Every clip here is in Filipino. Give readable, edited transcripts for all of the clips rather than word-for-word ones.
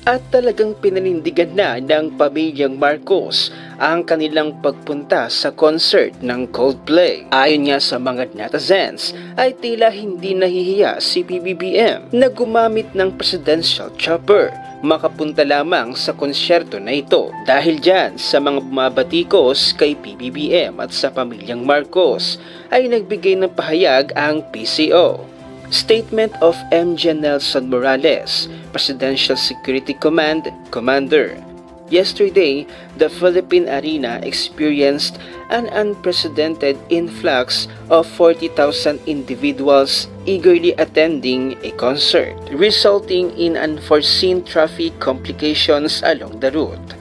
At talagang pinanindigan na ng pamilyang Marcos ang kanilang pagpunta sa concert ng Coldplay. Ayon nga sa mga netizens ay tila hindi nahihiya si PBBM na gumamit ng presidential chopper makapunta lamang sa konsyerto na ito. Dahil dyan sa mga bumabatikos kay PBBM at sa pamilyang Marcos ay nagbigay ng pahayag ang PCO. Statement of MJ Nelson Morales, Presidential Security Command Commander. Yesterday, the Philippine Arena experienced an unprecedented influx of 40,000 individuals eagerly attending a concert, resulting in unforeseen traffic complications along the route.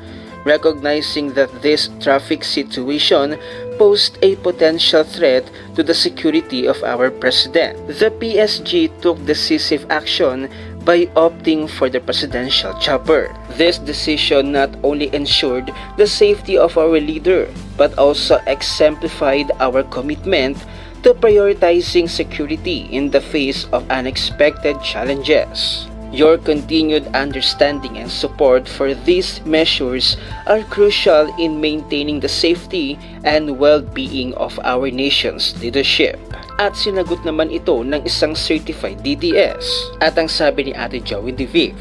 Recognizing that this traffic situation posed a potential threat to the security of our president, the PSG took decisive action by opting for the presidential chopper. This decision not only ensured the safety of our leader, but also exemplified our commitment to prioritizing security in the face of unexpected challenges. Your continued understanding and support for these measures are crucial in maintaining the safety and well-being of our nation's leadership. At sinagot naman ito ng isang certified DDS. At ang sabi ni Ate Joey DeVive,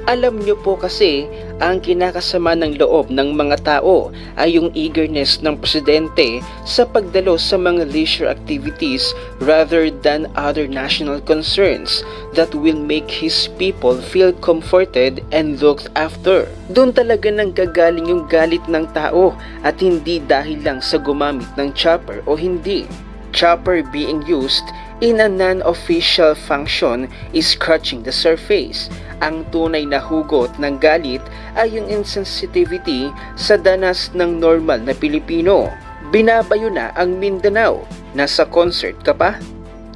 alam niyo po kasi, ang kinakasama ng loob ng mga tao ay yung eagerness ng presidente sa pagdalo sa mga leisure activities rather than other national concerns that will make his people feel comforted and looked after. Doon talaga nang gagaling yung galit ng tao at hindi dahil lang sa gumamit ng chopper o hindi. Chopper being used in a non-official function is scratching the surface. Ang tunay na hugot ng galit ay yung insensitivity sa danas ng normal na Pilipino. Binabayo na ang Mindanao. Nasa concert ka pa?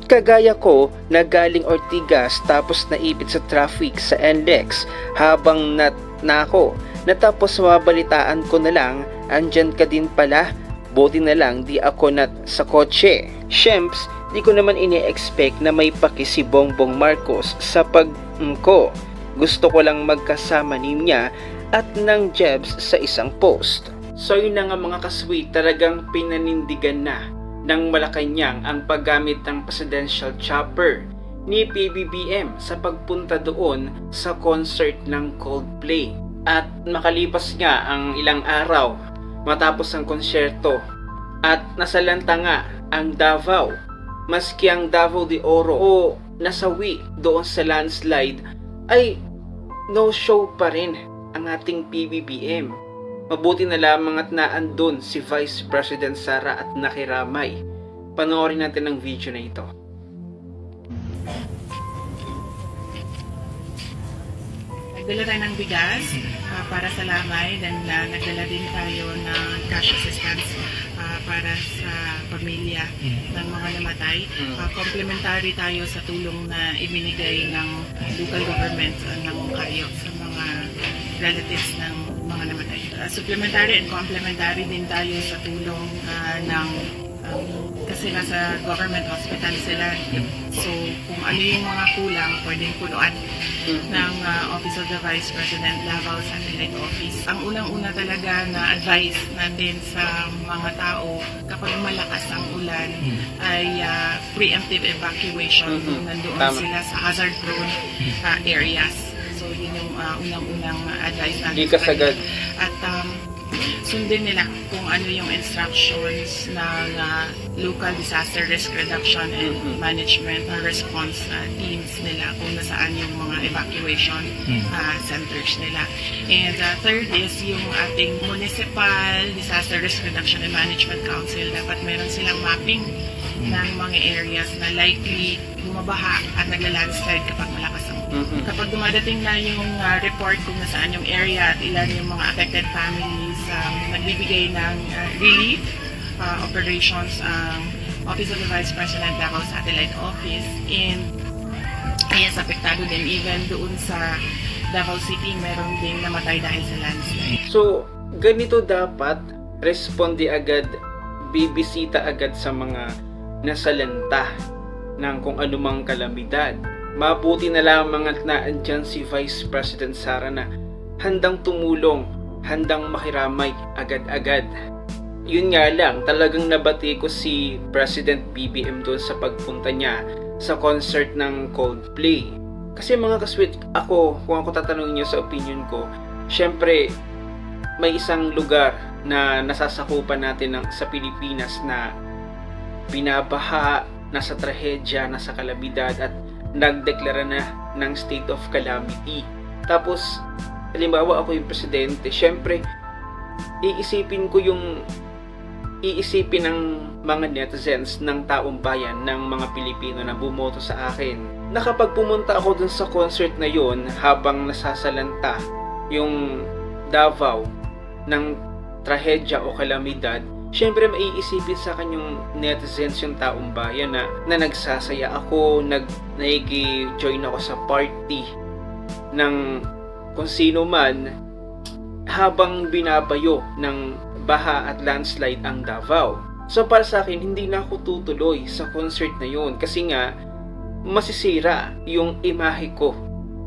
Kagaya ko na galing Ortigas tapos naipit sa traffic sa NLEX habang nako. Natapos mabalitaan ko na lang, andyan ka din pala. Buti na lang di ako sa kotse. Syemps, di ko naman ini-expect na may paki si Bongbong Marcos sa ko. Gusto ko lang magkasama niya at ng Jebs sa isang post. So yun na nga mga kasweet, talagang pinanindigan na ng Malacanang ang paggamit ng presidential chopper ni PBBM sa pagpunta doon sa concert ng Coldplay. At makalipas nga ang ilang araw matapos ang konsyerto at nasalanta nga ang Davao, maski ang Davao de Oro o nasawi doon sa landslide ay no show pa rin ang ating PBBM. Mabuti na lamang at naandun si Vice President Sara at nakiramay. Panoorin natin ang video na ito. Nagdala tayo ng bigas para sa lamay, then nagdala din tayo ng cash assistance para sa pamilya ng mga namatay. Complementary tayo sa tulong na ibinigay ng local government ng Kayo sa mga relatives ng mga namatay. Supplementary and complementary din tayo sa tulong ng kasi nasa government hospital sila. So, kung ano yung mga kulang, pwedeng punuan ng Office of the Vice President Davao Satellite Office. Ang unang-una talaga na advice natin sa mga tao kapag malakas ang ulan ay preemptive evacuation kung nandoon sila sa hazard-prone areas. So, yun yung unang-unang advice natin. Di kasagad. At sundin nila kung ano yung instructions ng local disaster risk reduction and management response teams nila kung nasaan yung mga evacuation centers nila. And third is yung ating municipal disaster risk reduction and management council. Dapat meron silang mapping ng mga areas na likely bumabaha at nagla-landslide kapag malakas ang kapag dumadating na yung report kung nasaan yung area at ilan yung mga affected families, nagbibigay ng relief operations ang Office of the Vice President Davao Satellite Office, and yes, apektado din even doon sa Davao City, meron ding namatay dahil sa landslide. So, ganito dapat responde agad, bibisita agad sa mga nasalanta ng kung anumang kalamidad. Mabuti na lamang at naandyan si Vice President Sara na handang tumulong, handang makiramay agad-agad. Yun nga lang, talagang nabati ko si President BBM doon sa pagpunta niya sa concert ng Coldplay. Kasi mga kasweet, kung ako tatanungin niyo sa opinion ko, syempre, may isang lugar na nasasakupan natin sa Pilipinas na binabaha, nasa trahedya, nasa kalamidad at nagdeklara na ng state of calamity. Tapos, halimbawa ako yung presidente, syempre, iisipin ng mga netizens, ng taong bayan, ng mga Pilipino na bumoto sa akin, na kapag pumunta ako dun sa concert na yon habang nasasalanta yung Davao ng trahedya o kalamidad, syempre maiisipin sa kanyang netizens yung taong bayan na nagsasaya ako, nag-join ako sa party ng kung sino man habang binabayo ng baha at landslide ang Davao. So para sa akin, hindi na ako tutuloy sa concert na yun kasi nga masisira yung imahe ko.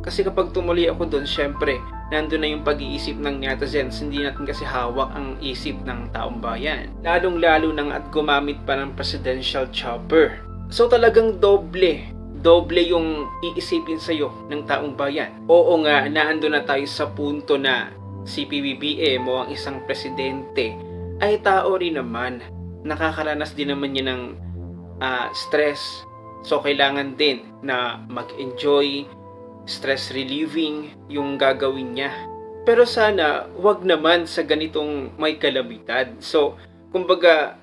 Kasi kapag tumuloy ako doon, syempre nandun na yung pag-iisip ng netizens, hindi natin kasi hawak ang isip ng taong bayan. Lalong-lalo nang at gumamit pa ng presidential chopper. So talagang doble yung iisipin sa'yo ng taong bayan. Oo nga, naandun na tayo sa punto na si PBBM o ang isang presidente ay tao rin naman. Nakakaranas din naman niya ng stress. So kailangan din na mag-enjoy, stress relieving yung gagawin niya. Pero sana wag naman sa ganitong may kalamidad. So, kumbaga,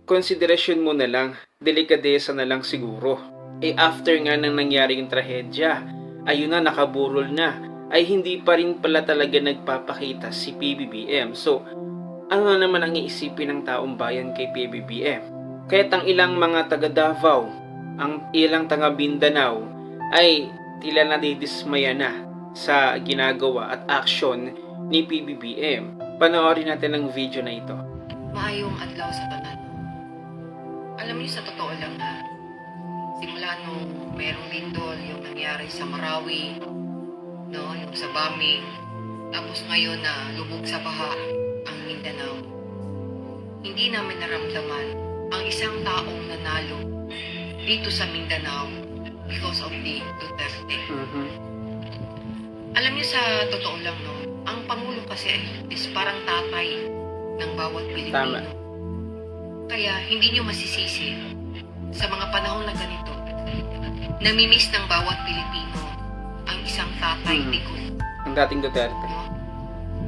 konsiderasyon mo na lang, delikadesa na lang siguro. After nga nang nangyari yung trahedya, ayun na, nakaburol na, ay hindi pa rin pala talaga nagpapakita si PBBM. So, ano na naman ang iisipin ng taong bayan kay PBBM? Kaya't ang ilang mga taga Davao, ang ilang taga Mindanao, ay tila nadidismaya na sa ginagawa at aksyon ni PBBM. Panoorin natin ang video na ito. Maayong adlaw sa tanan. Alam niyo, sa totoo lang na simula nung mayroong lindol yung nangyari sa Marawi, no, yung sa bombing, tapos ngayon na lubog sa baha ang Mindanao, hindi namin naramdaman ang isang taong nanalo dito sa Mindanao because of the Duterte. Alam niyo, sa totoo lang, no, ang Pangulo kasi is parang tatay ng bawat Pilipino. Tama. Kaya hindi niyo masisisi sa mga panahon na ganito, namimiss ng bawat Pilipino ang isang tatay Bicol. Ang dating Duterte. No?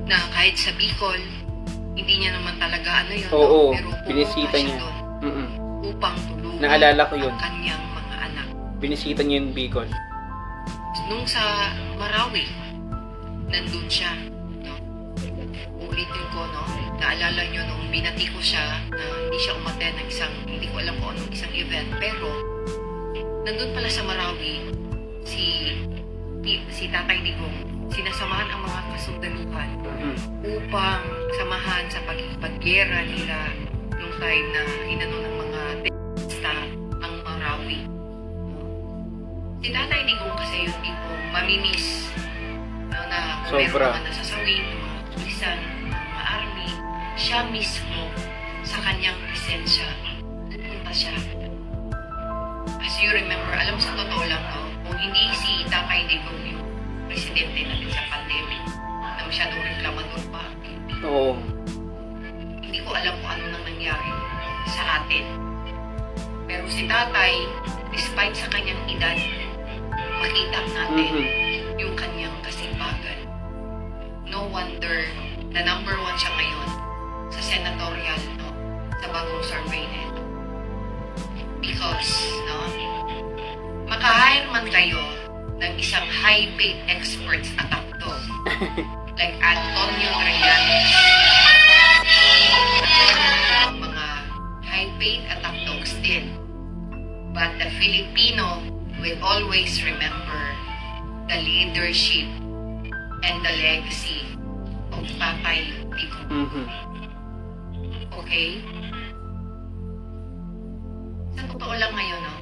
Na kahit sa Bicol, hindi niya naman talaga ano yun, Oo, no? Pero binisita siya niya. doon Mm-mm. upang tulungan Naalala ko yun. ang kanyang mga anak. Binisita niya yung Bicol. Nung sa Marawi, nandun siya. No? Ulitin ko, no? Naalala nyo nung binati ko siya na hindi siya umattend ng isang, hindi ko alam kung anong isang event, pero nandun pala sa Marawi si Tatay Digong, sinasamahan ang mga kasundaluhan upang samahan sa pagkikipaggera nila nung time na inano ng mga terorista ang Marawi. Si Tatay Digong kasi yung tipong mamimiss, no, na kung meron Sobra. mga nasasawin, mga pulisan, mga army, siya mismo sa kanyang presensya, pupunta siya. As you remember, alam sa totoo lang, no, kung hindi si Tatay Digong yung presidente natin sa pandemic, na masyadong reklamador pa, Oo. hindi ko alam kung ano nang nangyari sa atin. Pero si Tatay, despite sa kanyang edad, makita natin yung kanyang kasipagan. No wonder na number 1 siya ngayon sa senatorial, no, sa bagong survey nito. Because, no, maka-hire man kayo ng isang high-paid experts at actor like Antonio Trillanes, mga high-paid at actors din. But the Filipino will always remember the leadership and the legacy of Tatay Digong. Okay? Sa totoo lang ngayon, no,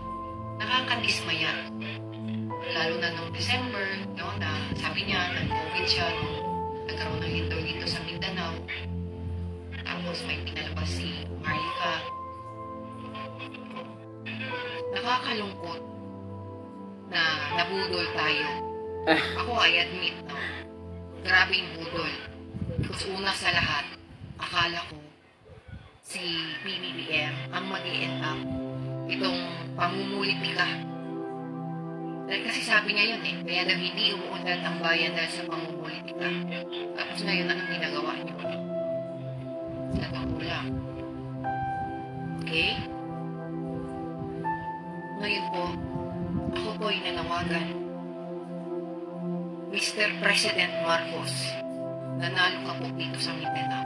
nakakadismaya lalo na nung December, no, na sabi niya, nag-COVID siya, no, nagkaroon ng lindol dito sa Mindanao. Tapos may pinalabas si Marlica. Nakakalungkot na nabudol tayo. Ako, I admit, no, grabe yung budol. Because una sa lahat, akala ko si PBBM ang mag-i-end up itong pamumulitika. Dahil kasi sabi niya yun kaya daw hindi umuunlad ang bayan dahil sa pamumulitika. Tapos ngayon, anong ginagawa niyo? Sa tao lang. Okay? Ngayon po, ako po ay nanawagan. Mr. President Marcos, nanalo ka po dito sa Mindanao.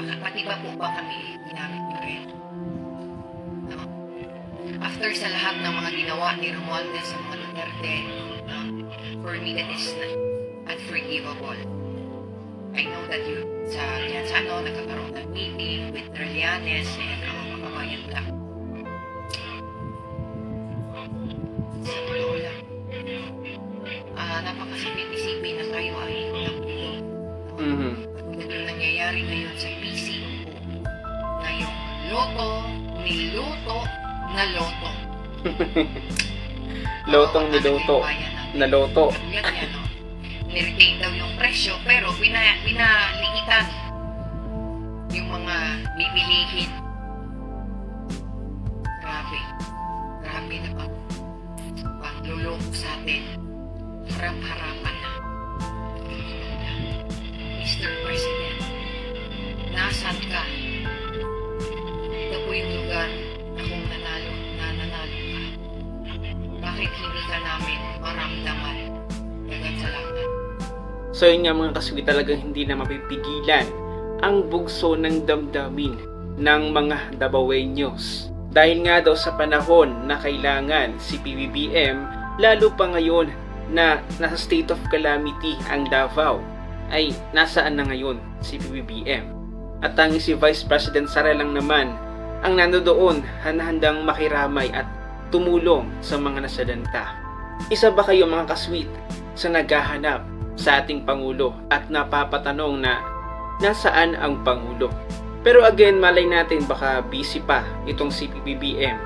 Pati ba po ba kami ginamit niyo rin? No? After sa lahat ng mga ginawa ni Romualdez sa mga Duterte, no? For me that is unforgivable. I know that you sa nagkakaroon ng meeting with Trillanes and mga kabayan lang. Sa totoo lang, napakasakit isipin na tayo ay nabulo. Katulad yung nangyayari ngayon sa PCO na yung niluto na loto. Lotong niluto na loto. Yan, no? Niretain daw yung presyo, pero pinaliitan yung mga bibilihin. Grabe na pagluloko sa atin. Harap-harapan na. Mr. President, nasan ka? Ito po yung lugar na kung nanalo ka. Bakit hindi ka namin maramdaman? Dagang salamat. So yun nga mga kaswi, talagang hindi na mapipigilan ang bugso ng damdamin ng mga Davaoeños. Dahil nga daw sa panahon na kailangan si PBBM, lalo pa ngayon na nasa state of calamity ang Davao, ay nasaan na ngayon si PBBM? At tanging si Vice President Sara lang naman ang nandoon handang makiramay at tumulong sa mga nasalanta. Isa ba kayo mga kasweet sa naghahanap sa ating Pangulo at napapatanong na nasaan ang Pangulo? Pero again, malay natin baka busy pa itong si PBBM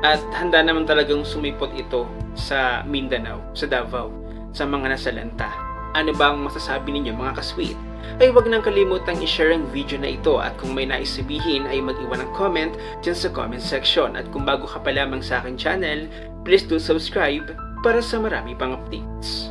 at handa naman talagang sumipot ito sa Mindanao, sa Davao, sa mga nasalanta. Ano ba ang masasabi ninyo mga kasweet? Ay huwag nang kalimutang i-share ang video na ito at kung may nais sabihin ay mag-iwan ng comment dyan sa comment section. At kung bago ka pa lamang sa aking channel, please do subscribe para sa marami pang updates.